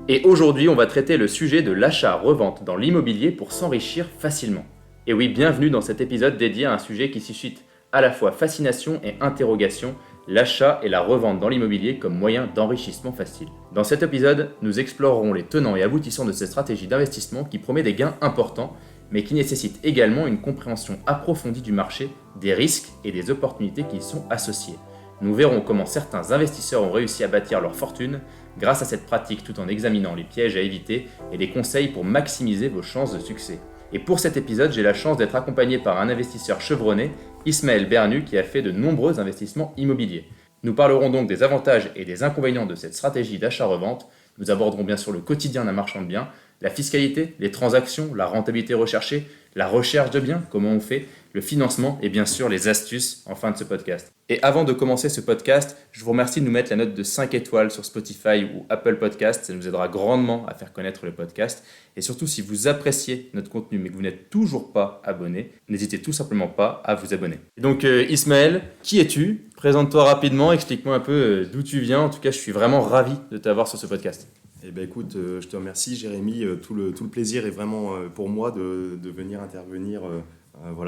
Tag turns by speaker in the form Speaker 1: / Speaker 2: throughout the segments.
Speaker 1: Et aujourd'hui, on va traiter le sujet de l'achat-revente dans l'immobilier pour s'enrichir facilement. Et oui, bienvenue dans cet épisode dédié à un sujet qui suscite à la fois fascination et interrogation, l'achat et la revente dans l'immobilier comme moyen d'enrichissement facile. Dans cet épisode, nous explorerons les tenants et aboutissants de cette stratégie d'investissement qui promet des gains importants, mais qui nécessite également une compréhension approfondie du marché, des risques et des opportunités qui y sont associés. Nous verrons comment certains investisseurs ont réussi à bâtir leur fortune grâce à cette pratique tout en examinant les pièges à éviter et les conseils pour maximiser vos chances de succès. Et pour cet épisode, j'ai la chance d'être accompagné par un investisseur chevronné, Ismaël Bernu, qui a fait de nombreux investissements immobiliers. Nous parlerons donc des avantages et des inconvénients de cette stratégie d'achat-revente. Nous aborderons bien sûr le quotidien d'un marchand de biens, la fiscalité, les transactions, la rentabilité recherchée, la recherche de biens, comment on fait, le financement et bien sûr les astuces en fin de ce podcast. Et avant de commencer ce podcast, je vous remercie de nous mettre la note de 5 étoiles sur Spotify ou Apple Podcast. Ça nous aidera grandement à faire connaître le podcast. Et surtout, si vous appréciez notre contenu mais que vous n'êtes toujours pas abonné, n'hésitez tout simplement pas à vous abonner. Et donc Ismaël, qui es-tu ? Présente-toi rapidement, explique-moi un peu d'où tu viens. En tout cas, je suis vraiment ravi de t'avoir sur ce podcast.
Speaker 2: Eh ben écoute, je te remercie Jérémy, tout le plaisir est vraiment pour moi de venir intervenir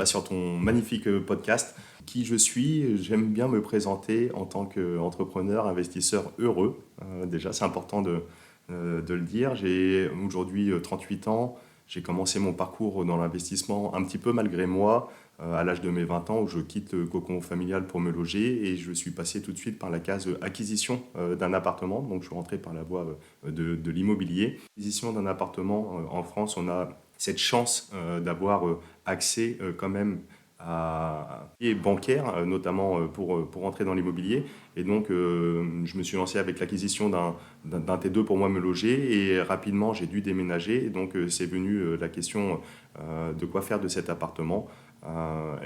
Speaker 2: sur ton magnifique podcast. Qui je suis, j'aime bien me présenter en tant qu'entrepreneur, investisseur heureux. Déjà, c'est important de le dire. J'ai aujourd'hui 38 ans, j'ai commencé mon parcours dans l'investissement un petit peu malgré moi, à l'âge de mes 20 ans où je quitte le cocon familial pour me loger et je suis passé tout de suite par la case acquisition d'un appartement. Donc je suis rentré par la voie de l'immobilier. Acquisition d'un appartement en France, on a cette chance d'avoir accès quand même à et bancaire, notamment pour entrer dans l'immobilier. Et donc, je me suis lancé avec l'acquisition d'un T2 pour moi me loger et rapidement, j'ai dû déménager. Et donc, c'est venu la question de quoi faire de cet appartement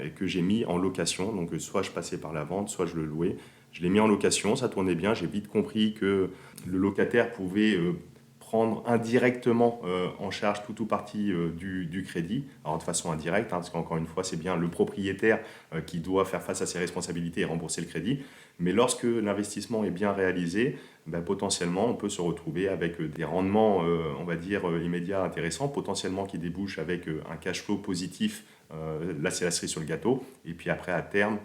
Speaker 2: et que j'ai mis en location. Donc, soit je passais par la vente, soit je le louais. Je l'ai mis en location, ça tournait bien. J'ai vite compris que le locataire pouvait prendre indirectement en charge tout ou partie du crédit, alors de façon indirecte, parce qu'encore une fois, c'est bien le propriétaire qui doit faire face à ses responsabilités et rembourser le crédit. Mais lorsque l'investissement est bien réalisé, potentiellement, on peut se retrouver avec des rendements, on va dire, immédiats intéressants, potentiellement qui débouchent avec un cash flow positif. Là, c'est la cerise sur le gâteau. Et puis après, à terme,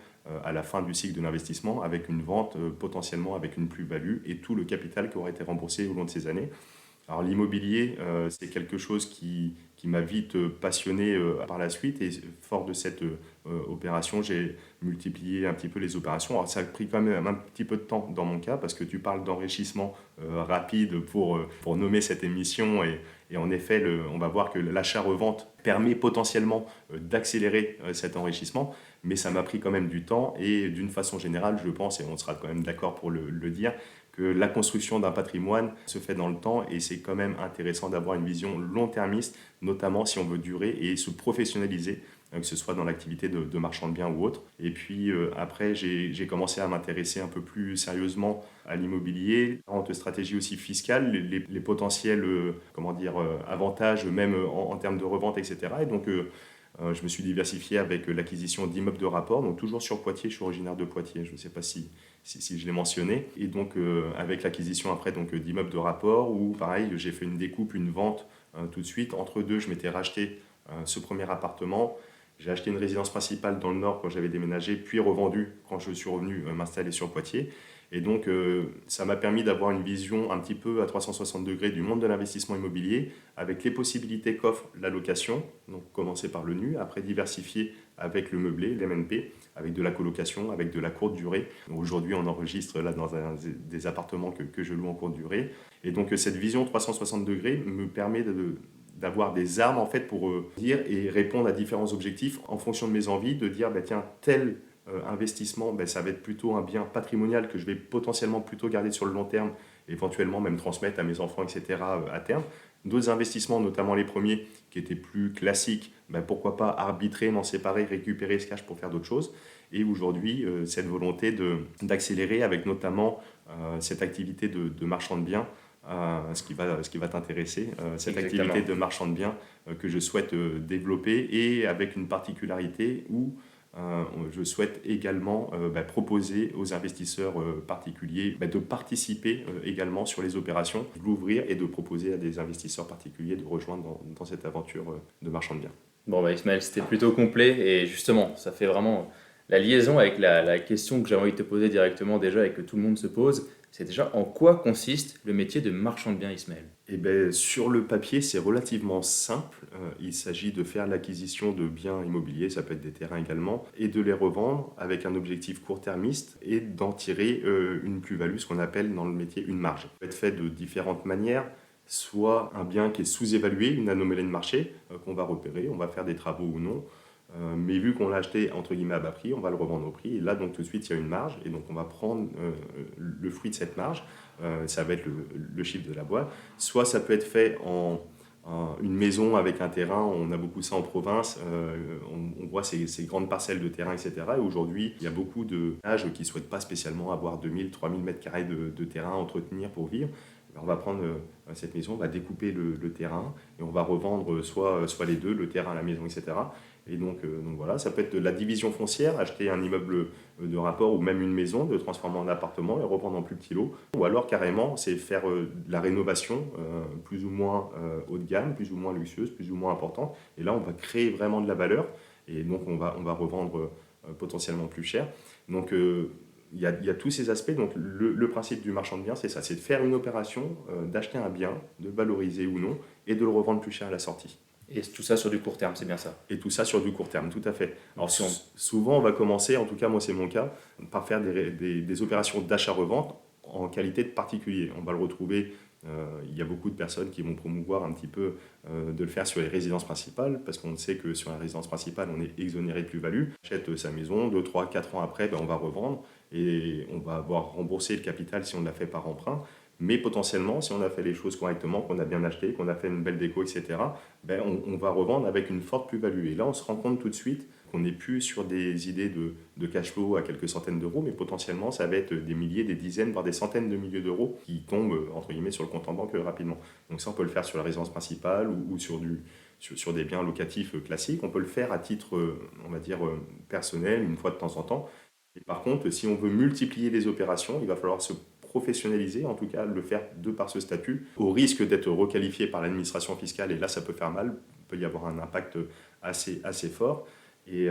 Speaker 2: à la fin du cycle de l'investissement, avec une vente potentiellement avec une plus-value et tout le capital qui aura été remboursé au long de ces années. Alors l'immobilier, c'est quelque chose qui m'a vite passionné par la suite et fort de cette opération, j'ai multiplié un petit peu les opérations. Alors ça a pris quand même un petit peu de temps dans mon cas parce que tu parles d'enrichissement rapide pour nommer cette émission et en effet, on va voir que l'achat-revente permet potentiellement d'accélérer cet enrichissement, mais ça m'a pris quand même du temps et d'une façon générale, je pense, et on sera quand même d'accord pour le dire, que la construction d'un patrimoine se fait dans le temps et c'est quand même intéressant d'avoir une vision long-termiste, notamment si on veut durer et se professionnaliser, que ce soit dans l'activité de marchand de biens ou autre. Et puis après, j'ai commencé à m'intéresser un peu plus sérieusement à l'immobilier, différentes stratégies aussi fiscales, les potentiels avantages même en termes de revente, etc. Et donc, je me suis diversifié avec l'acquisition d'immeubles de rapport, donc toujours sur Poitiers, je suis originaire de Poitiers, je ne sais pas si je l'ai mentionné. Et donc avec l'acquisition après d'immeubles de rapport, où pareil, j'ai fait une découpe, une vente tout de suite. Entre deux, je m'étais racheté ce premier appartement. J'ai acheté une résidence principale dans le Nord quand j'avais déménagé, puis revendu quand je suis revenu m'installer sur Poitiers. Et donc, ça m'a permis d'avoir une vision un petit peu à 360 degrés du monde de l'investissement immobilier, avec les possibilités qu'offre la location, donc commencer par le nu, après diversifier avec le meublé, l'MNP, avec de la colocation, avec de la courte durée. Aujourd'hui, on enregistre là dans des appartements que je loue en courte durée. Et donc, cette vision 360 degrés me permet d'avoir des armes en fait pour dire et répondre à différents objectifs en fonction de mes envies, de dire tiens, tel investissement, ça va être plutôt un bien patrimonial que je vais potentiellement plutôt garder sur le long terme, éventuellement même transmettre à mes enfants, etc. À terme. D'autres investissements, notamment les premiers, qui étaient plus classiques, pourquoi pas arbitrer, m'en séparer, récupérer ce cash pour faire d'autres choses. Et aujourd'hui, cette volonté d'accélérer avec notamment cette activité de marchand de biens, ce qui va t'intéresser, cette
Speaker 1: Exactement.
Speaker 2: activité de marchand de biens que je souhaite développer et avec une particularité où je souhaite également proposer aux investisseurs particuliers de participer également sur les opérations, de l'ouvrir et de proposer à des investisseurs particuliers de rejoindre dans cette aventure de marchand de biens.
Speaker 1: Bon, Ismaël, c'était plutôt complet et justement, ça fait vraiment la liaison avec la question que j'ai envie de te poser directement déjà et que tout le monde se pose. C'est déjà en quoi consiste le métier de marchand de biens, Ismaël?
Speaker 2: Eh ben, sur le papier, c'est relativement simple. Il s'agit de faire l'acquisition de biens immobiliers, ça peut être des terrains également, et de les revendre avec un objectif court-termiste et d'en tirer une plus-value, ce qu'on appelle dans le métier une marge. Ça peut être fait de différentes manières, soit un bien qui est sous-évalué, une anomalie de marché qu'on va repérer, on va faire des travaux ou non. Mais vu qu'on l'a acheté entre guillemets à bas prix, on va le revendre au prix. Et là, donc tout de suite, il y a une marge. Et donc, on va prendre le fruit de cette marge. Ça va être le chiffre de la boîte. Soit ça peut être fait en une maison avec un terrain. On a beaucoup ça en province. On voit ces grandes parcelles de terrain, etc. Et aujourd'hui, il y a beaucoup de ménages qui ne souhaitent pas spécialement avoir 2000, 3000 mètres carrés de terrain à entretenir pour vivre. On va prendre cette maison, on va découper le terrain et on va revendre soit les deux, le terrain, la maison, etc. Et donc voilà, ça peut être de la division foncière, acheter un immeuble de rapport ou même une maison, de transformer en appartement et revendre en plus petit lot. Ou alors carrément, c'est faire de la rénovation plus ou moins haut de gamme, plus ou moins luxueuse, plus ou moins importante. Et là, on va créer vraiment de la valeur et donc on va revendre potentiellement plus cher. Donc il y a tous ces aspects. Donc le principe du marchand de biens, c'est ça, c'est de faire une opération, d'acheter un bien, de le valoriser ou non, et de le revendre plus cher à la sortie.
Speaker 1: Et tout ça sur du court terme, c'est bien ça?
Speaker 2: Et tout ça sur du court terme, tout à fait. Alors
Speaker 1: Si on-
Speaker 2: souvent, on va commencer, en tout cas moi c'est mon cas, par faire des opérations d'achat-revente en qualité de particulier. On va le retrouver, il y a beaucoup de personnes qui vont promouvoir un petit peu de le faire sur les résidences principales, parce qu'on sait que sur la résidence principale, on est exonéré de plus-value. On achète sa maison, 2, 3, 4 ans après, on va revendre, et on va avoir remboursé le capital si on l'a fait par emprunt. Mais potentiellement, si on a fait les choses correctement, qu'on a bien acheté, qu'on a fait une belle déco, etc., on va revendre avec une forte plus-value. Et là, on se rend compte tout de suite qu'on n'est plus sur des idées de cash flow à quelques centaines d'euros, mais potentiellement, ça va être des milliers, des dizaines, voire des centaines de milliers d'euros qui tombent, entre guillemets, sur le compte en banque rapidement. Donc ça, on peut le faire sur la résidence principale ou sur des biens locatifs classiques. On peut le faire à titre, on va dire, personnel, une fois de temps en temps. Et par contre, si on veut multiplier les opérations, il va falloir se professionnaliser, en tout cas le faire de par ce statut, au risque d'être requalifié par l'administration fiscale, et là ça peut faire mal, il peut y avoir un impact assez fort. Et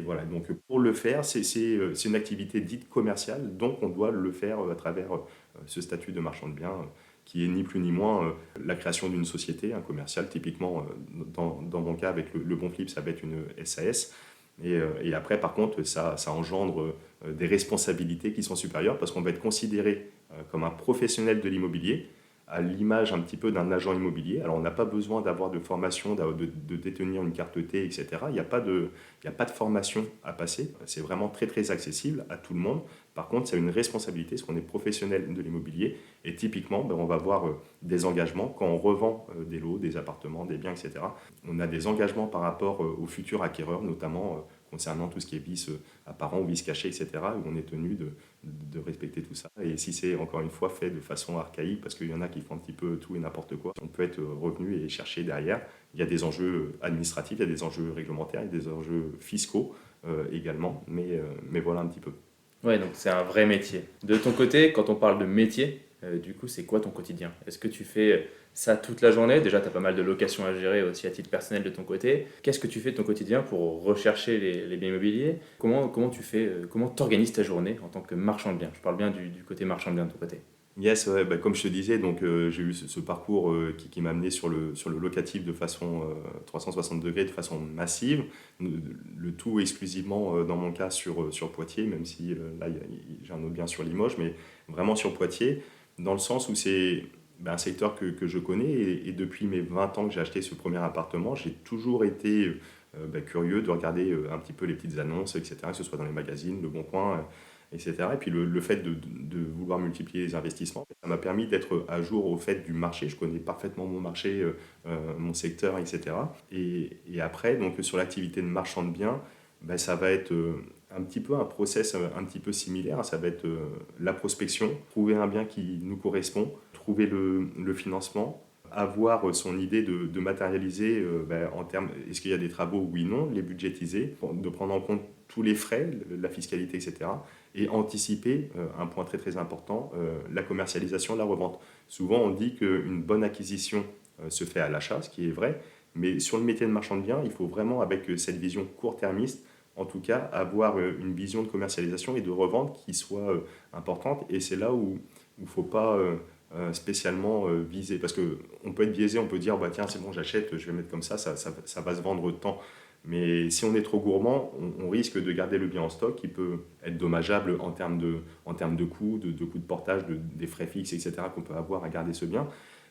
Speaker 2: voilà, donc pour le faire, c'est une activité dite commerciale, donc on doit le faire à travers ce statut de marchand de biens, qui est ni plus ni moins la création d'une société, un commercial, typiquement dans mon cas avec le Bon Flip, ça va être une SAS. Et après, par contre, ça engendre des responsabilités qui sont supérieures parce qu'on va être considéré comme un professionnel de l'immobilier, à l'image un petit peu d'un agent immobilier. Alors, on n'a pas besoin d'avoir de formation, de détenir une carte T, etc. Il n'y a pas de formation à passer. C'est vraiment très, très accessible à tout le monde. Par contre, c'est une responsabilité parce qu'on est professionnel de l'immobilier. Et typiquement, on va avoir des engagements quand on revend des lots, des appartements, des biens, etc. On a des engagements par rapport aux futurs acquéreurs, notamment concernant tout ce qui est vice apparent ou vice caché, etc., où on est tenu de respecter tout ça. Et si c'est encore une fois fait de façon archaïque, parce qu'il y en a qui font un petit peu tout et n'importe quoi, on peut être revenu et chercher derrière. Il y a des enjeux administratifs, il y a des enjeux réglementaires, il y a des enjeux fiscaux également, mais voilà un petit peu.
Speaker 1: Ouais, donc c'est un vrai métier. De ton côté, quand on parle de métier, du coup, c'est quoi ton quotidien? Est-ce que tu fais ça toute la journée? Déjà, tu as pas mal de locations à gérer aussi à titre personnel de ton côté. Qu'est-ce que tu fais de ton quotidien pour rechercher les biens immobiliers? Comment tu fais, comment t'organises ta journée en tant que marchand de biens? Je parle bien du côté marchand de biens de ton côté.
Speaker 2: Yes, ouais, comme je te disais, donc j'ai eu ce parcours qui m'a amené sur le locatif de façon 360 degrés, de façon massive, le tout exclusivement dans mon cas sur Poitiers, même si là j'ai un autre bien sur Limoges, mais vraiment sur Poitiers, dans le sens où c'est un secteur que je connais et depuis mes 20 ans que j'ai acheté ce premier appartement, j'ai toujours été curieux de regarder un petit peu les petites annonces, etc., que ce soit dans les magazines, Le Bon Coin, etc. Et puis le fait de vouloir multiplier les investissements, ça m'a permis d'être à jour au fait du marché. Je connais parfaitement mon marché, mon secteur, etc. Et après, donc sur l'activité de marchand de biens, ça va être un petit peu un process un petit peu similaire. Ça va être la prospection, trouver un bien qui nous correspond, trouver le financement, avoir son idée de matérialiser en termes, est-ce qu'il y a des travaux, oui, non, les budgétiser, de prendre en compte tous les frais, la fiscalité, etc. Et anticiper, un point très très important, la commercialisation, la revente. Souvent on dit qu'une bonne acquisition se fait à l'achat, ce qui est vrai, mais sur le métier de marchand de biens, il faut vraiment, avec cette vision court-termiste, en tout cas, avoir une vision de commercialisation et de revente qui soit importante. Et c'est là où il ne faut pas spécialement viser. Parce qu'on peut être biaisé, on peut dire, bah, tiens, c'est bon, j'achète, je vais mettre comme ça va se vendre tant. Mais si on est trop gourmand, on risque de garder le bien en stock qui peut être dommageable en termes de coûts, de coûts de portage, des frais fixes, etc. qu'on peut avoir à garder ce bien.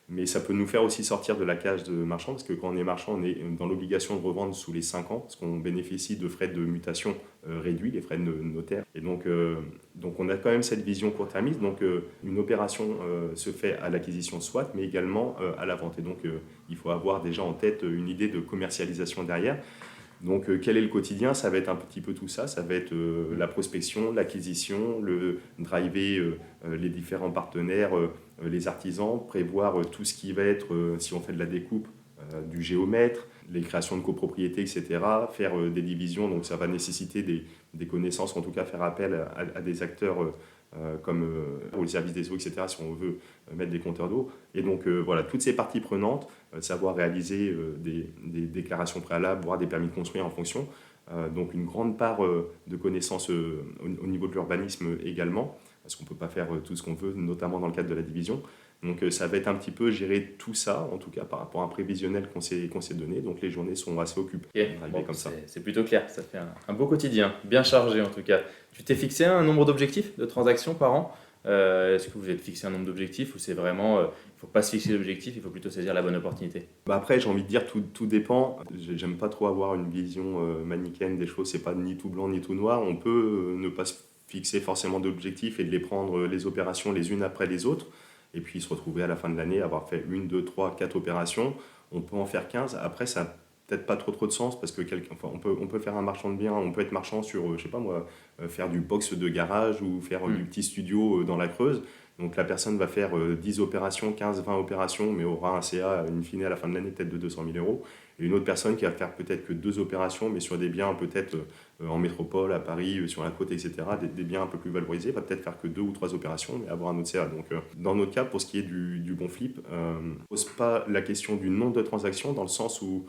Speaker 2: Mais ça peut nous faire aussi sortir de la cage de marchand, parce que quand on est marchand, on est dans l'obligation de revendre sous les 5 ans, parce qu'on bénéficie de frais de mutation réduits, les frais de notaire. Et donc on a quand même cette vision court-termiste. Donc une opération se fait à l'acquisition soit, mais également à la vente. Et donc il faut avoir déjà en tête une idée de commercialisation derrière. Donc, quel est le quotidien? Ça va être un petit peu tout ça. Ça va être la prospection, l'acquisition, le driver les différents partenaires, les artisans, prévoir tout ce qui va être, si on fait de la découpe, du géomètre, les créations de copropriétés, etc. Faire des divisions, donc ça va nécessiter des connaissances, en tout cas faire appel à des acteurs comme le service des eaux, etc., si on veut mettre des compteurs d'eau. Et donc voilà, toutes ces parties prenantes, savoir réaliser des déclarations préalables, voire des permis de construire en fonction. Donc une grande part de connaissances au niveau de l'urbanisme également, parce qu'on ne peut pas faire tout ce qu'on veut, notamment dans le cadre de la division. Donc ça va être un petit peu gérer tout ça, en tout cas par rapport à un prévisionnel qu'on s'est donné. Donc les journées sont assez occupées.
Speaker 1: Bon, comme ça. C'est plutôt clair, ça fait un beau quotidien, bien chargé en tout cas. Tu t'es fixé un nombre d'objectifs de transactions par an? Est-ce que vous êtes fixé un nombre d'objectifs ou c'est vraiment, il ne faut pas se fixer d'objectifs, il faut plutôt saisir la bonne opportunité?
Speaker 2: Après, j'ai envie de dire, tout dépend. J'aime pas trop avoir une vision manichéenne des choses, c'est pas ni tout blanc ni tout noir. On peut ne pas se fixer forcément d'objectifs et de les prendre les opérations les unes après les autres, et puis se retrouver à la fin de l'année, avoir fait 1, 2, 3, 4 opérations. On peut en faire 15. Après, ça n'a peut-être pas trop de sens, parce que on peut faire un marchand de biens, on peut être marchand sur, je sais pas moi, faire du box de garage ou faire du petit studio dans la Creuse. Donc la personne va faire 10 opérations, 15, 20 opérations, mais aura un CA in fine à la fin de l'année peut-être de 200 000 euros. Et une autre personne qui va faire peut-être que 2 opérations, mais sur des biens peut-être en métropole, à Paris, sur la côte, etc., des biens un peu plus valorisés, va peut-être faire que 2 ou 3 opérations, mais avoir un autre CA. Donc dans notre cas, pour ce qui est du bon flip, on ne pose pas la question du nombre de transactions, dans le sens où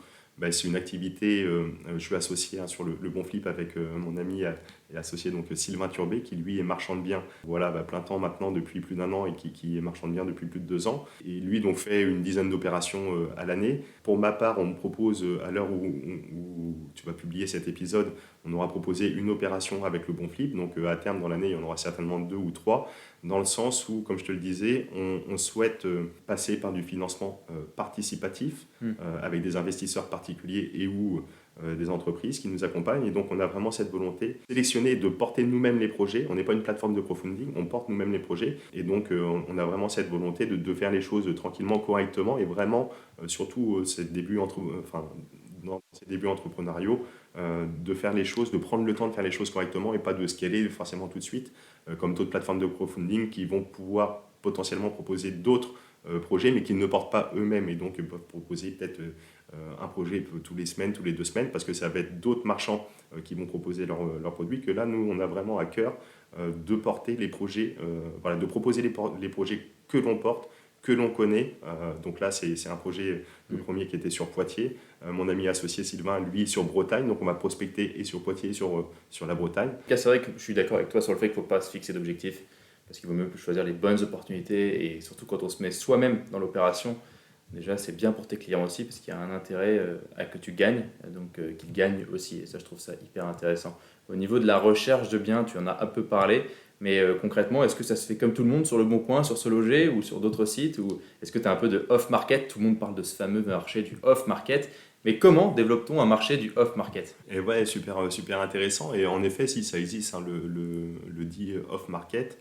Speaker 2: c'est une activité, je suis associé sur le bon flip avec mon ami et associé donc Sylvain Turbet, qui lui est marchand de biens, voilà, plein temps maintenant depuis plus d'1 an, et qui est marchand de biens depuis plus de 2 ans. Et lui donc fait une dizaine d'opérations à l'année. Pour ma part, on me propose, à l'heure où tu vas publier cet épisode, on aura proposé une opération avec le bon flip. Donc à terme dans l'année, il y en aura certainement 2 ou 3, dans le sens où, comme je te le disais, on souhaite passer par du financement participatif avec des investisseurs particuliers et ou des entreprises qui nous accompagnent. Et donc on a vraiment cette volonté de sélectionner et de porter nous-mêmes les projets. On n'est pas une plateforme de crowdfunding, on porte nous-mêmes les projets. Et donc on a vraiment cette volonté de faire les choses tranquillement, correctement, et vraiment, surtout dans ces débuts entrepreneuriaux, de faire les choses, de prendre le temps de faire les choses correctement et pas de scaler forcément tout de suite, comme d'autres plateformes de crowdfunding qui vont pouvoir potentiellement proposer d'autres projets, mais qui ne portent pas eux-mêmes, et donc ils peuvent proposer peut-être un projet tous les semaines, tous les 2 semaines, parce que ça va être d'autres marchands qui vont proposer leurs produits, que là, nous, on a vraiment à cœur de porter les projets, de proposer les projets que l'on porte, que l'on connaît. Donc là, c'est un projet, le premier qui était sur Poitiers. Mon ami associé Sylvain, lui, sur Bretagne. Donc on va prospecter et sur Poitiers et sur la Bretagne.
Speaker 1: C'est vrai que je suis d'accord avec toi sur le fait qu'il ne faut pas se fixer d'objectifs, parce qu'il vaut mieux choisir les bonnes opportunités, et surtout quand on se met soi-même dans l'opération. Déjà, c'est bien pour tes clients aussi, parce qu'il y a un intérêt à que tu gagnes, donc qu'ils gagnent aussi. Et ça, je trouve ça hyper intéressant. Au niveau de la recherche de biens, tu en as un peu parlé, mais concrètement, est-ce que ça se fait comme tout le monde sur Le Bon Coin, sur Se Loger ou sur d'autres sites, ou est-ce que tu as un peu de off-market? Tout le monde parle de ce fameux marché du off-market. Mais comment développe-t-on un marché du off-market?
Speaker 2: Et ouais, super intéressant. Et en effet, si ça existe, le dit off-market,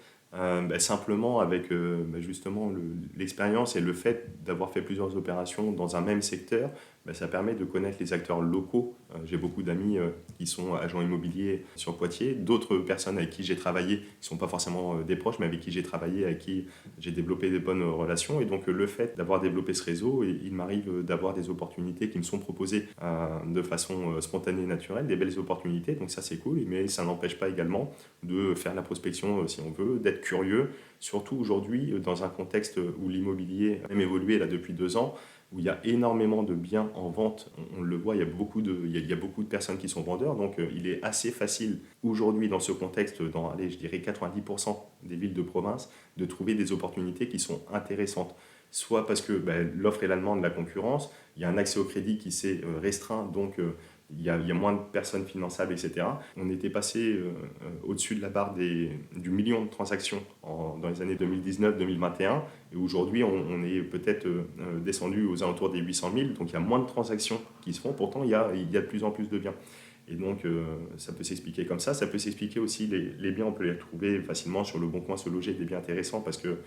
Speaker 2: simplement avec justement l'expérience et le fait d'avoir fait plusieurs opérations dans un même secteur, ça permet de connaître les acteurs locaux. J'ai beaucoup d'amis qui sont agents immobiliers sur Poitiers, d'autres personnes avec qui j'ai travaillé, qui ne sont pas forcément des proches, mais avec qui j'ai travaillé, avec qui j'ai développé des bonnes relations. Et donc le fait d'avoir développé ce réseau, il m'arrive d'avoir des opportunités qui me sont proposées de façon spontanée et naturelle, des belles opportunités, donc ça c'est cool, mais ça n'empêche pas également de faire la prospection si on veut, d'être curieux, surtout aujourd'hui dans un contexte où l'immobilier a même évolué là depuis 2 ans, où il y a énormément de biens en vente. On le voit, il y a beaucoup de personnes qui sont vendeurs, donc il est assez facile aujourd'hui dans ce contexte, dans allez, je dirais 90% des villes de province, de trouver des opportunités qui sont intéressantes. Soit parce que l'offre et la demande de la concurrence, il y a un accès au crédit qui s'est restreint, donc il y a moins de personnes finançables, etc. On était passé au-dessus de la barre du million de transactions dans les années 2019-2021. Et aujourd'hui, on est peut-être descendu aux alentours des 800 000. Donc il y a moins de transactions qui se font. Pourtant, il y a de plus en plus de biens. Et donc, ça peut s'expliquer comme ça. Ça peut s'expliquer aussi, les biens, on peut les trouver facilement sur le Bon Coin, Se Loger, des biens intéressants parce que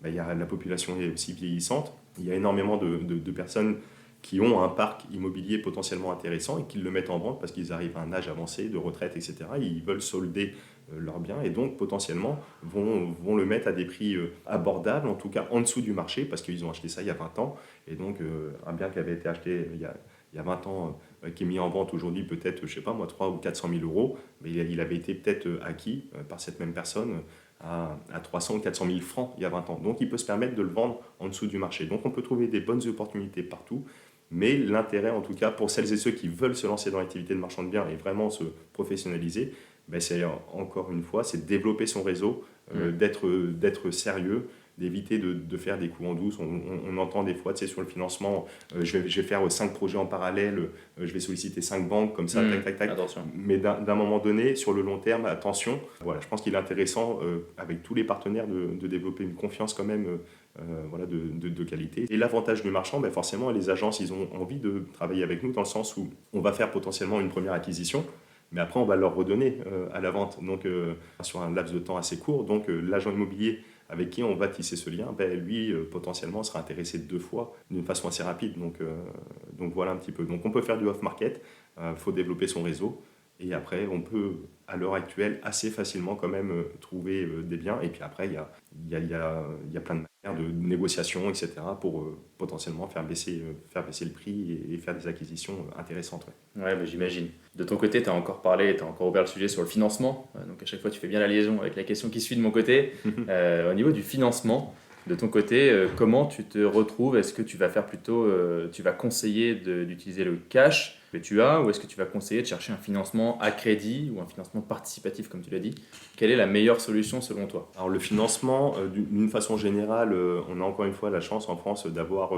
Speaker 2: la population est aussi vieillissante. Il y a énormément de personnes qui ont un parc immobilier potentiellement intéressant et qui le mettent en vente parce qu'ils arrivent à un âge avancé de retraite, etc. Ils veulent solder leurs biens et donc potentiellement vont le mettre à des prix abordables, en tout cas en dessous du marché parce qu'ils ont acheté ça il y a 20 ans. Et donc un bien qui avait été acheté il y a 20 ans, qui est mis en vente aujourd'hui peut-être, je sais pas moi, 300 ou 400 000 euros, mais il avait été peut-être acquis par cette même personne à 300 ou 400 000 francs il y a 20 ans. Donc il peut se permettre de le vendre en dessous du marché. Donc on peut trouver des bonnes opportunités partout. Mais l'intérêt, en tout cas, pour celles et ceux qui veulent se lancer dans l'activité de marchand de biens et vraiment se professionnaliser, c'est encore une fois, c'est de développer son réseau, d'être sérieux, d'éviter de faire des coups en douce. On entend des fois, tu sais, sur le financement, je vais faire 5 projets en parallèle, je vais solliciter 5 banques comme ça, tac, tac, tac.
Speaker 1: Attention.
Speaker 2: Mais d'un moment donné, sur le long terme, attention. Voilà, je pense qu'il est intéressant, avec tous les partenaires, de développer une confiance quand même de qualité. Et l'avantage du marchand, forcément, les agences, ils ont envie de travailler avec nous dans le sens où on va faire potentiellement une première acquisition, mais après, on va leur redonner à la vente, donc sur un laps de temps assez court. Donc l'agent immobilier avec qui on va tisser ce lien, lui, potentiellement, sera intéressé 2 fois d'une façon assez rapide. Donc voilà un petit peu. Donc on peut faire du off-market, faut développer son réseau. Et après, on peut, à l'heure actuelle, assez facilement quand même trouver des biens. Et puis après, il y a plein de manières de négociation, etc., pour potentiellement faire baisser le prix et faire des acquisitions intéressantes. Ouais.
Speaker 1: Ouais, j'imagine. De ton côté, tu as encore parlé, tu as encore ouvert le sujet sur le financement. Donc à chaque fois, tu fais bien la liaison avec la question qui suit de mon côté. Au niveau du financement, de ton côté, comment tu te retrouves? Est-ce que tu vas faire plutôt, tu vas conseiller d'utiliser le cash que tu as, ou est-ce que tu vas conseiller de chercher un financement à crédit ou un financement participatif, comme tu l'as dit? Quelle est la meilleure solution selon toi?
Speaker 2: Alors le financement, d'une façon générale, on a encore une fois la chance en France d'avoir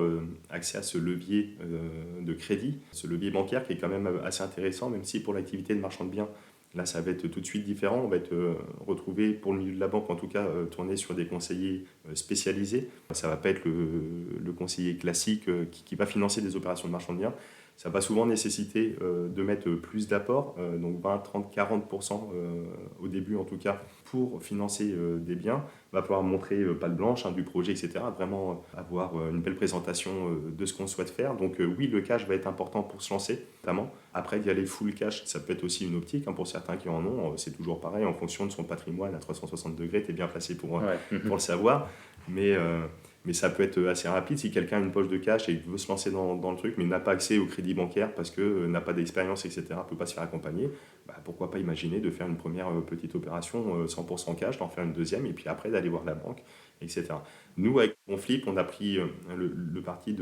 Speaker 2: accès à ce levier de crédit, ce levier bancaire qui est quand même assez intéressant, même si pour l'activité de marchand de biens, là ça va être tout de suite différent. On va être retrouvé pour le milieu de la banque, en tout cas tourné sur des conseillers spécialisés. Ça ne va pas être le conseiller classique qui va financer des opérations de marchand de biens. Ça va souvent nécessiter de mettre plus d'apports, donc 20, 30, 40% au début en tout cas, pour financer des biens. Il va falloir montrer patte blanche du projet, etc. Vraiment avoir une belle présentation de ce qu'on souhaite faire. Donc oui, le cash va être important pour se lancer, notamment. Après, d'y aller full cash, ça peut être aussi une optique. Pour certains qui en ont, c'est toujours pareil, en fonction de son patrimoine à 360 degrés, tu es bien placé pour le savoir. Mais ça peut être assez rapide si quelqu'un a une poche de cash et veut se lancer dans le truc, mais n'a pas accès au crédit bancaire parce que n'a pas d'expérience, etc., ne peut pas se faire accompagner. Pourquoi pas imaginer de faire une première petite opération 100% cash, d'en faire une deuxième et puis après d'aller voir la banque, etc. Nous, avec Bonflip, on a pris le parti,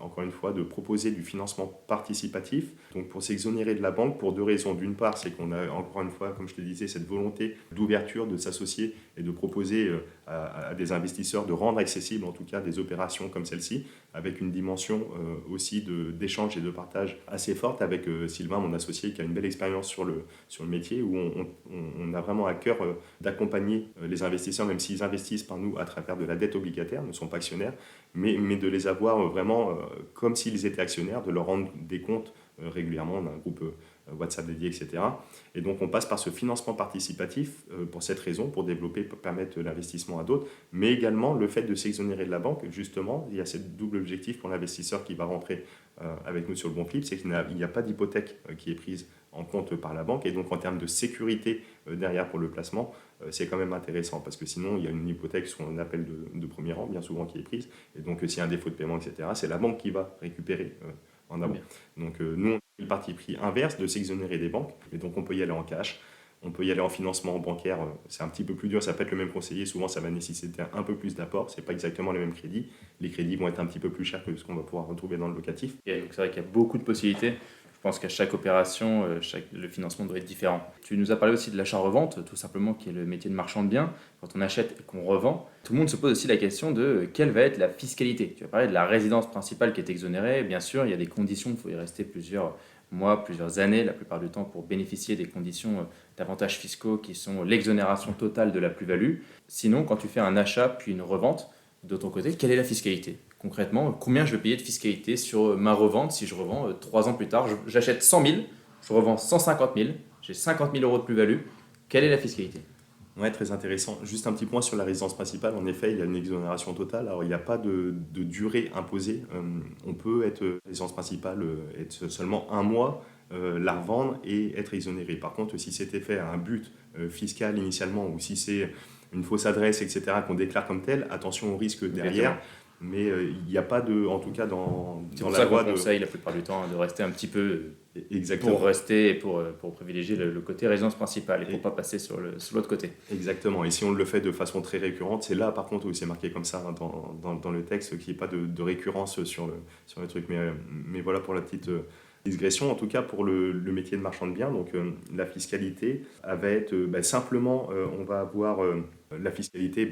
Speaker 2: encore une fois, de proposer du financement participatif, donc pour s'exonérer de la banque pour 2 raisons. D'une part, c'est qu'on a, encore une fois, comme je te disais, cette volonté d'ouverture, de s'associer et de proposer à des investisseurs de rendre accessibles, en tout cas, des opérations comme celle-ci, avec une dimension aussi d'échange et de partage assez forte avec Sylvain, mon associé, qui a une belle expérience sur le métier, où on a vraiment à cœur d'accompagner les investisseurs, même s'ils investissent par nous à travers de la dette obligataire, ne sont pas actionnaires, mais de les avoir vraiment comme s'ils étaient actionnaires, de leur rendre des comptes régulièrement. On a un groupe WhatsApp dédié, etc. Et donc on passe par ce financement participatif pour cette raison, pour développer, pour permettre l'investissement à d'autres, mais également le fait de s'exonérer de la banque. Justement, il y a ce double objectif pour l'investisseur qui va rentrer avec nous sur le Bonflip, c'est qu'il n'y a pas d'hypothèque qui est prise en compte par la banque. Et donc, en termes de sécurité derrière pour le placement, c'est quand même intéressant parce que sinon, il y a une hypothèque, ce qu'on appelle de premier rang, bien souvent, qui est prise. Et donc, s'il y a un défaut de paiement, etc., c'est la banque qui va récupérer en amont. Donc, nous, on a le parti pris inverse de s'exonérer des banques. Et donc, on peut y aller en cash. On peut y aller en financement bancaire, c'est un petit peu plus dur, ça peut être le même conseiller, souvent ça va nécessiter un peu plus d'apport, c'est pas exactement les mêmes crédits. Les crédits vont être un petit peu plus chers que ce qu'on va pouvoir retrouver dans le locatif.
Speaker 1: Et donc c'est vrai qu'il y a beaucoup de possibilités. Je pense qu'à chaque opération, le financement doit être différent. Tu nous as parlé aussi de l'achat-revente, tout simplement, qui est le métier de marchand de biens. Quand on achète et qu'on revend, tout le monde se pose aussi la question de quelle va être la fiscalité. Tu as parlé de la résidence principale qui est exonérée. Bien sûr, il y a des conditions, il faut y rester plusieurs mois, plusieurs années, la plupart du temps, pour bénéficier des conditions d'avantages fiscaux qui sont l'exonération totale de la plus-value. Sinon, quand tu fais un achat puis une revente, de ton côté, quelle est la fiscalité ? Concrètement, combien je vais payer de fiscalité sur ma revente si je revends 3 ans plus tard? J'achète 100 000, je revends 150 000, j'ai 50 000 euros de plus-value. Quelle est la fiscalité?
Speaker 2: Ouais, très intéressant. Juste un petit point sur la résidence principale. En effet, il y a une exonération totale. Alors, il n'y a pas de durée imposée. On peut être résidence principale, être seulement un mois, la revendre et être exonéré. Par contre, si c'était fait à un but fiscal initialement ou si c'est une fausse adresse, etc., qu'on déclare comme tel, attention au risque derrière. Mais il n'y a pas de, en tout cas dans
Speaker 1: C'est pour
Speaker 2: la
Speaker 1: ça
Speaker 2: loi.
Speaker 1: qu'on conseille la plupart du temps de rester un petit peu
Speaker 2: Exactement.
Speaker 1: pour rester et pour privilégier le côté résidence principale et pour ne pas passer sur l'autre côté.
Speaker 2: Exactement. Et si on le fait de façon très récurrente, c'est là par contre où c'est marqué comme ça hein, dans le texte qu'il n'y ait pas de récurrence sur le truc. Mais voilà pour la petite digression. En tout cas pour le métier de marchand de biens, donc la fiscalité va être simplement, on va avoir la fiscalité,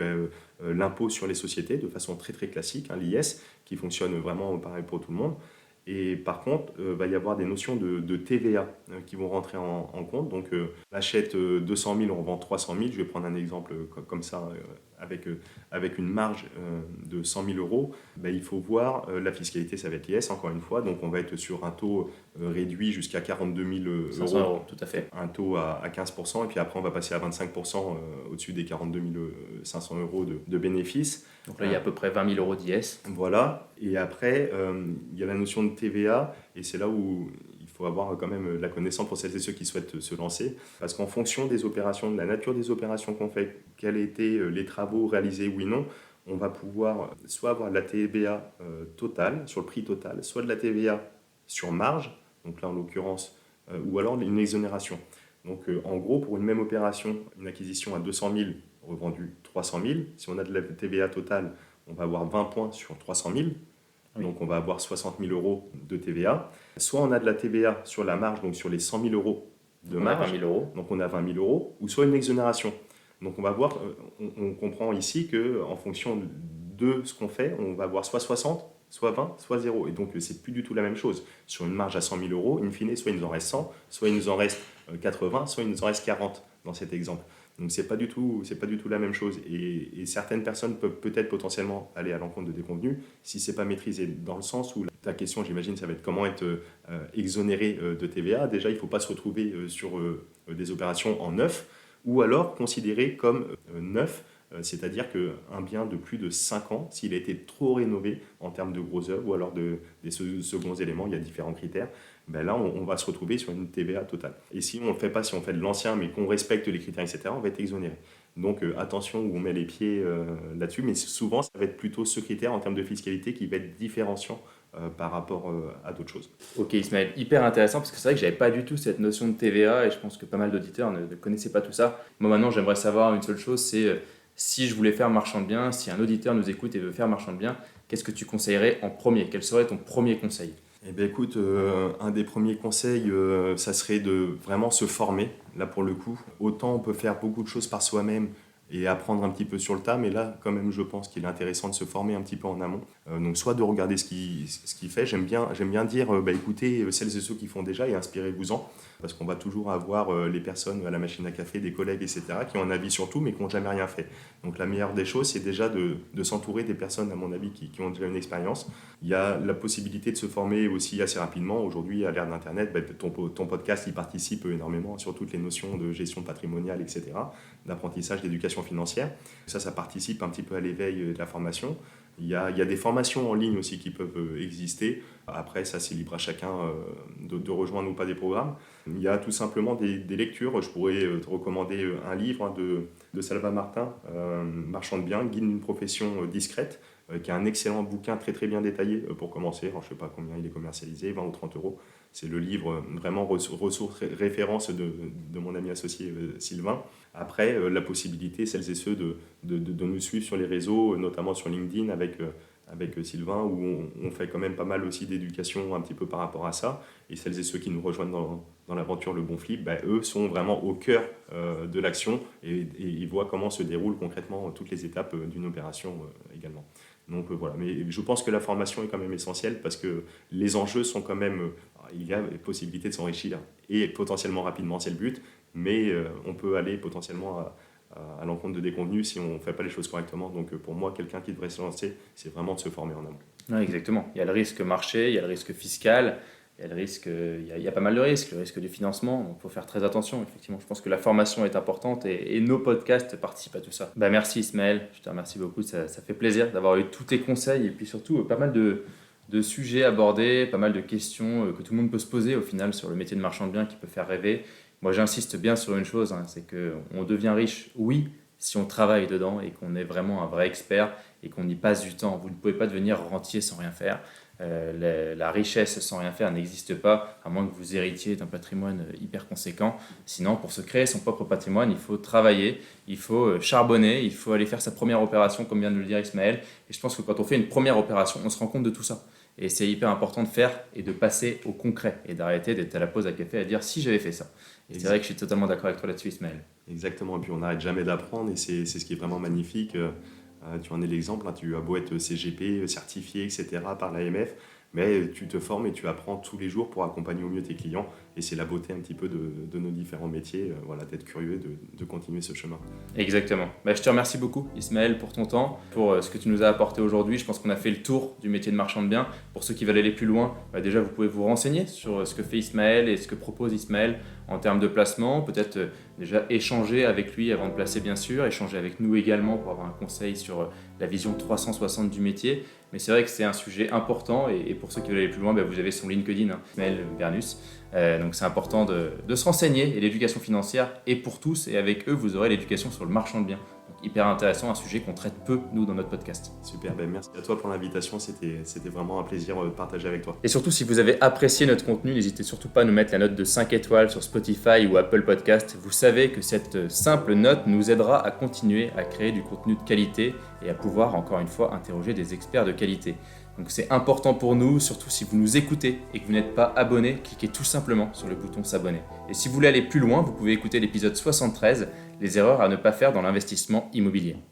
Speaker 2: l'impôt sur les sociétés de façon très très classique, hein, l'IS, qui fonctionne vraiment pareil pour tout le monde. Et par contre, va y avoir des notions de TVA qui vont rentrer en compte. Donc, on achète 200 000, on vend 300 000. Je vais prendre un exemple comme ça, avec une marge de 100 000 euros. Il faut voir, la fiscalité, ça va être l'IS, encore une fois. Donc, on va être sur un taux réduit jusqu'à 42 000 euros.
Speaker 1: 500 euros, tout à fait.
Speaker 2: Un taux à 15%. Et puis après, on va passer à 25% au-dessus des 42 500 euros de bénéfices.
Speaker 1: Donc là, il y a à peu près 20 000 euros d'IS.
Speaker 2: Voilà. Et après, il y a la notion de TVA. Et c'est là où il faut avoir quand même la connaissance pour celles et ceux qui souhaitent se lancer. Parce qu'en fonction des opérations, de la nature des opérations qu'on fait, quels étaient les travaux réalisés, oui, non, on va pouvoir soit avoir de la TVA totale, sur le prix total, soit de la TVA sur marge, donc là en l'occurrence, ou alors une exonération. Donc en gros, pour une même opération, une acquisition à 200 000, revendu 300 000, si on a de la TVA totale, on va avoir 20 points sur 300 000, oui. Donc on va avoir 60 000 euros de TVA. Soit on a de la TVA sur la marge, donc sur les 100 000 euros de marge,
Speaker 1: 20 000 euros.
Speaker 2: Donc on a 20 000 euros, ou soit une exonération. Donc on va voir, on comprend ici qu'en fonction de ce qu'on fait, on va avoir soit 60, soit 20, soit 0. Et donc c'est plus du tout la même chose. Sur une marge à 100 000 euros, in fine, soit il nous en reste 100, soit il nous en reste 80, soit il nous en reste 40 dans cet exemple. Donc c'est pas du tout la même chose. Et certaines personnes peuvent peut-être potentiellement aller à l'encontre de déconvenus si c'est pas maîtrisé. Dans le sens où ta question, j'imagine, ça va être comment être exonéré de TVA. Déjà, il faut pas se retrouver sur des opérations en neuf, ou alors considéré comme neuf. C'est-à-dire qu'un bien de plus de 5 ans, s'il a été trop rénové en termes de gros œuvres ou alors des seconds éléments, il y a différents critères, là on va se retrouver sur une TVA totale. Et si on ne le fait pas, si on fait de l'ancien mais qu'on respecte les critères, etc., on va être exonéré. Donc attention où on met les pieds là-dessus, mais souvent ça va être plutôt ce critère en termes de fiscalité qui va être différenciant par rapport à d'autres choses.
Speaker 1: Ok Ismaël, hyper intéressant parce que c'est vrai que j'avais pas du tout cette notion de TVA et je pense que pas mal d'auditeurs ne connaissaient pas tout ça. Moi maintenant j'aimerais savoir une seule chose, c'est si je voulais faire marchand de biens, si un auditeur nous écoute et veut faire marchand de biens, qu'est-ce que tu conseillerais en premier? Quel serait ton premier conseil?
Speaker 2: Eh bien écoute, un des premiers conseils, ça serait de vraiment se former, là pour le coup. Autant on peut faire beaucoup de choses par soi-même et apprendre un petit peu sur le tas, mais là quand même je pense qu'il est intéressant de se former un petit peu en amont. Donc soit de regarder ce qu'il fait, j'aime bien dire, écoutez celles et ceux qui font déjà et inspirez-vous-en, parce qu'on va toujours avoir les personnes à la machine à café, des collègues, etc., qui ont un avis sur tout mais qui n'ont jamais rien fait. Donc la meilleure des choses, c'est déjà de s'entourer des personnes, à mon avis, qui ont déjà une expérience. Il y a la possibilité de se former aussi assez rapidement. Aujourd'hui, à l'ère d'Internet, ton podcast, il participe énormément sur toutes les notions de gestion patrimoniale, etc., d'apprentissage, d'éducation l'éducation financière. Ça participe un petit peu à l'éveil de la formation. Il y a des formations en ligne aussi qui peuvent exister. Après, ça, c'est libre à chacun de rejoindre ou pas des programmes. Il y a tout simplement des lectures. Je pourrais te recommander un livre de Salva Martin, Marchand de biens, guide d'une profession discrète, qui est un excellent bouquin très très bien détaillé pour commencer. Alors, je ne sais pas combien il est commercialisé, 20 ou 30 euros. C'est le livre vraiment ressource, référence de mon ami associé Sylvain. Après, la possibilité, celles et ceux, de nous suivre sur les réseaux, notamment sur LinkedIn avec Sylvain, où on fait quand même pas mal aussi d'éducation un petit peu par rapport à ça. Et celles et ceux qui nous rejoignent dans l'aventure Le Bon Flip, eux sont vraiment au cœur de l'action et ils voient comment se déroulent concrètement toutes les étapes d'une opération également. Donc voilà, mais je pense que la formation est quand même essentielle parce que les enjeux sont quand même, il y a possibilité de s'enrichir et potentiellement rapidement, c'est le but, mais on peut aller potentiellement à l'encontre de déconvenus si on ne fait pas les choses correctement. Donc pour moi, quelqu'un qui devrait se lancer, c'est vraiment de se former en amont.
Speaker 1: Ouais, exactement. Il y a le risque marché, il y a le risque fiscal, il y a le risque, il y a pas mal de risques, le risque du financement, donc il faut faire très attention. Effectivement, je pense que la formation est importante et nos podcasts participent à tout ça. Merci Ismaël, je te remercie beaucoup, ça fait plaisir d'avoir eu tous tes conseils et puis surtout pas mal de sujets abordés, pas mal de questions que tout le monde peut se poser au final sur le métier de marchand de biens qui peut faire rêver. Moi j'insiste bien sur une chose, c'est qu'on devient riche, oui, si on travaille dedans et qu'on est vraiment un vrai expert et qu'on y passe du temps. Vous ne pouvez pas devenir rentier sans rien faire. La richesse sans rien faire n'existe pas, à moins que vous héritiez d'un patrimoine hyper conséquent. Sinon, pour se créer son propre patrimoine, il faut travailler, il faut charbonner, il faut aller faire sa première opération, comme vient de le dire Ismaël. Et je pense que quand on fait une première opération, on se rend compte de tout ça. Et c'est hyper important de faire et de passer au concret et d'arrêter d'être à la pause à café à dire si j'avais fait ça. Et c'est vrai que je suis totalement d'accord avec toi là-dessus, Ismaël.
Speaker 2: Exactement, et puis on n'arrête jamais d'apprendre et c'est ce qui est vraiment magnifique. Tu en es l'exemple, tu as beau être CGP, certifié, etc. par l'AMF, mais tu te formes et tu apprends tous les jours pour accompagner au mieux tes clients. Et c'est la beauté un petit peu de nos différents métiers, d'être curieux et de continuer ce chemin.
Speaker 1: Exactement. Je te remercie beaucoup, Ismaël, pour ton temps, pour ce que tu nous as apporté aujourd'hui. Je pense qu'on a fait le tour du métier de marchand de biens. Pour ceux qui veulent aller plus loin, déjà, vous pouvez vous renseigner sur ce que fait Ismaël et ce que propose Ismaël en termes de placement. Peut-être déjà échanger avec lui avant de placer, bien sûr. Échanger avec nous également pour avoir un conseil sur la vision 360 du métier. Mais c'est vrai que c'est un sujet important et pour ceux qui veulent aller plus loin, vous avez son LinkedIn, Ismaël Bernus. Donc c'est important de se renseigner et l'éducation financière est pour tous et avec eux vous aurez l'éducation sur le marchand de biens. Donc hyper intéressant, un sujet qu'on traite peu nous dans notre podcast.
Speaker 2: Super, merci à toi pour l'invitation, c'était vraiment un plaisir de partager avec toi.
Speaker 1: Et surtout si vous avez apprécié notre contenu, n'hésitez surtout pas à nous mettre la note de 5 étoiles sur Spotify ou Apple Podcast. Vous savez que cette simple note nous aidera à continuer à créer du contenu de qualité et à pouvoir encore une fois interroger des experts de qualité. Donc c'est important pour nous, surtout si vous nous écoutez et que vous n'êtes pas abonné, cliquez tout simplement sur le bouton s'abonner. Et si vous voulez aller plus loin, vous pouvez écouter l'épisode 73, les erreurs à ne pas faire dans l'investissement immobilier.